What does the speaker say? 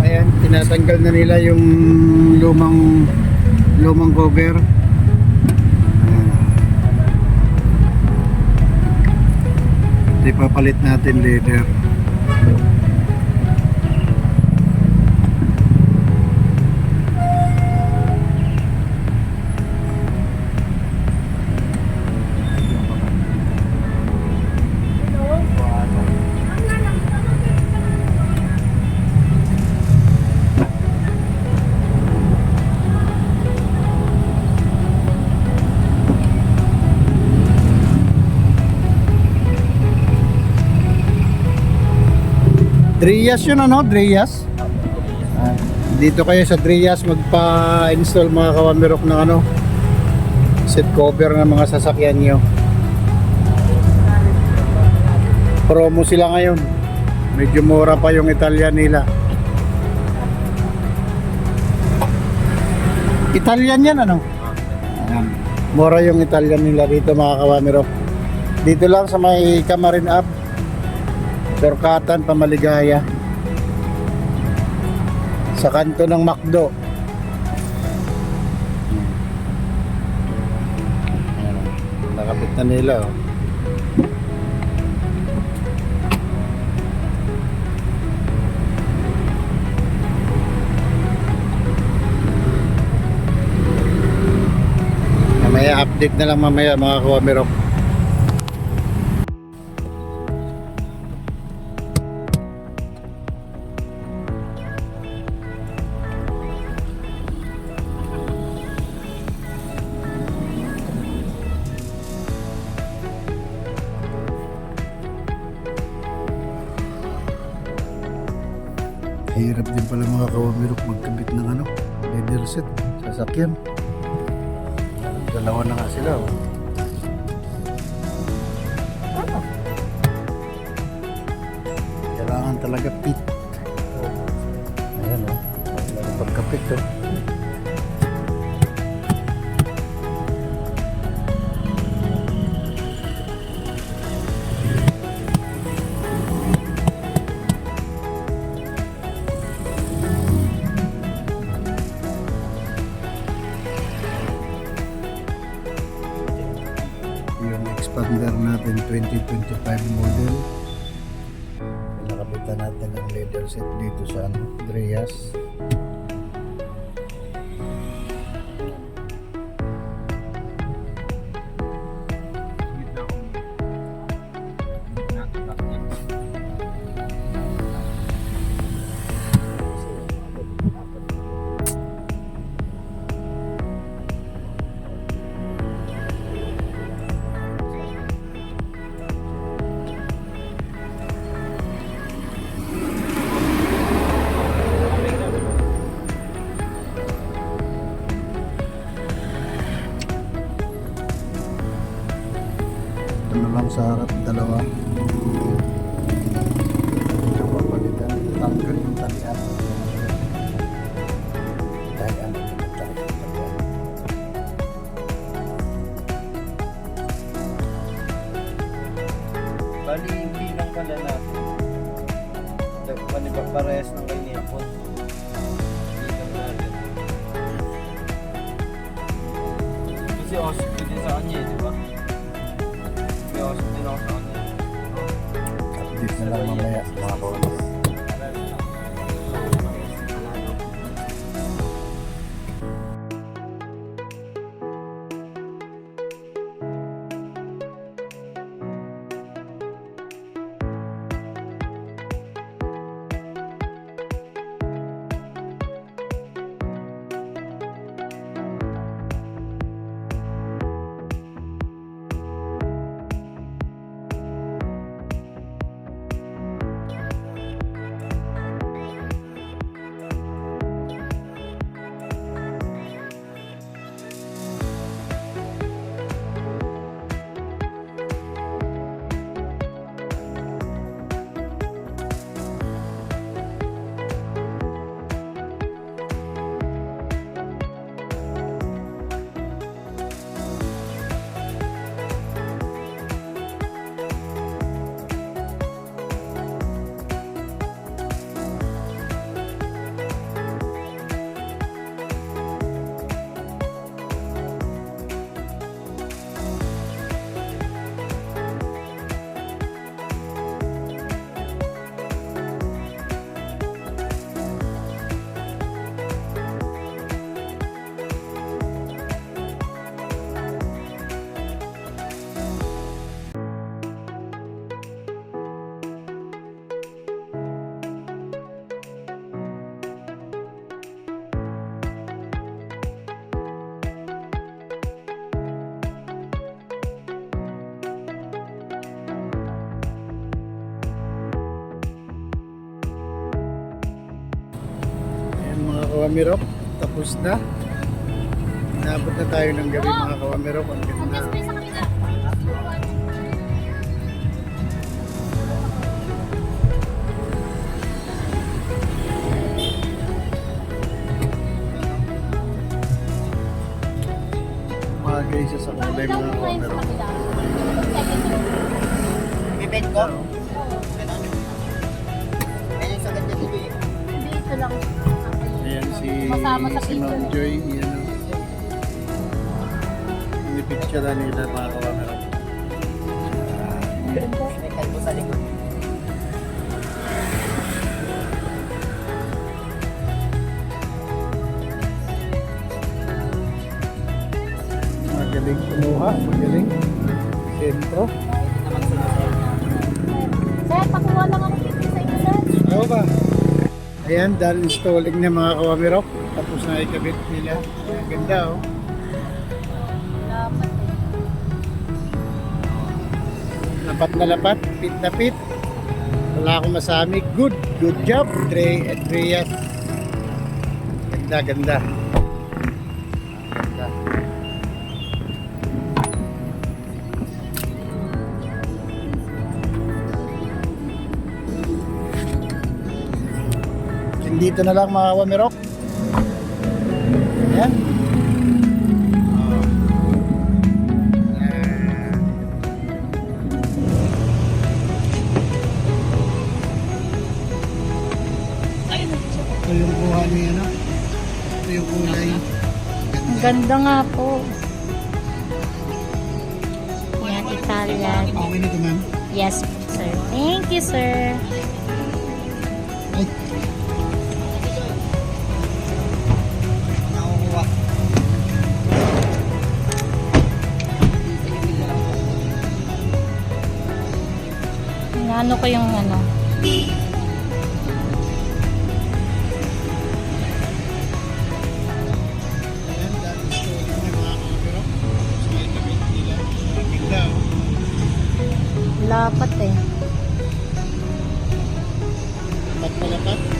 Ayan, tinatanggal na nila yung lumang cover. Ayan. Ito ipapalit natin later. Drias yun ano? Drias? Dito kayo sa Drias magpa-install mga kawamirok ng ano, seat cover ng mga sasakyan nyo. Promo sila ngayon. Medyo mura pa yung Italian nila. Italian yan ano? Ayan. Mura yung Italian nila dito mga kawamirok. Dito lang sa may Camarin Up, Surkatan, Pamaligaya, sa kanto ng McDo. Nakapit na nila oh. Mamaya update na lang mamaya mga kawamirok. Hirap din pala mga kawamirok magkabit ng ano, leather set, sasakyan. Dalawa na nga sila oh. Kailangan talaga pit. Ayan oh, pagkapit oh. Expander natin 2025 model. Pinakapitan natin ang leather set dito sa Drias. Ano lang sa harap, dalawa. Ito papalitan, tanggal yung talian. Dahil ano yung talian. Bali, hindi lang pala natin. Parehas ng kay Nepal. Hindi lang natin. Kasi osip ko din sa kanya eh, di ba? May osip din ako sa kanya. Update na lang mamaya mga kawamirok. Mga kawamirok, tapos na. Naabot na tayo ng gabi mga kawamirok. Ang ganda. Bagay siya sa kulay mga kawamirok. Bibed ko? Ayun sa ganda dito eh. Dito lang. Ayan Masama sa si Ma'am picture. Joy. Yan o. Pinipicture na nila mga kawamirok. May kalbo sa likod. Magaling kumuha. Magaling. Sentro. Naman sumasaya. Sir, pakuha lang ako dito sa inyo, sir. Oo ba? Ayan, dahil installing na mga kawamirok. Tapos na ikabit nila. Ang ganda oh. Dapat eh. Lapat na lapat, pit na pit. Wala akong masami. Good job, Dre at Reyes. Ganda, ganda. Ganda. Dito na lang mga kawamirok. Ayan. Ito yung kuha niya, no? Ito yung kulay. Ang ganda nga po. Yan, Italian. Okay na ito, ma'am. Yes, sir. Thank you, sir. Ay, Nakukuha. Ano ko yung ano? ayan, dahil installing na mga kawamirok. Tapos na ikabit nila. Ang ganda, oh. Lapat eh. Lapat na lapat.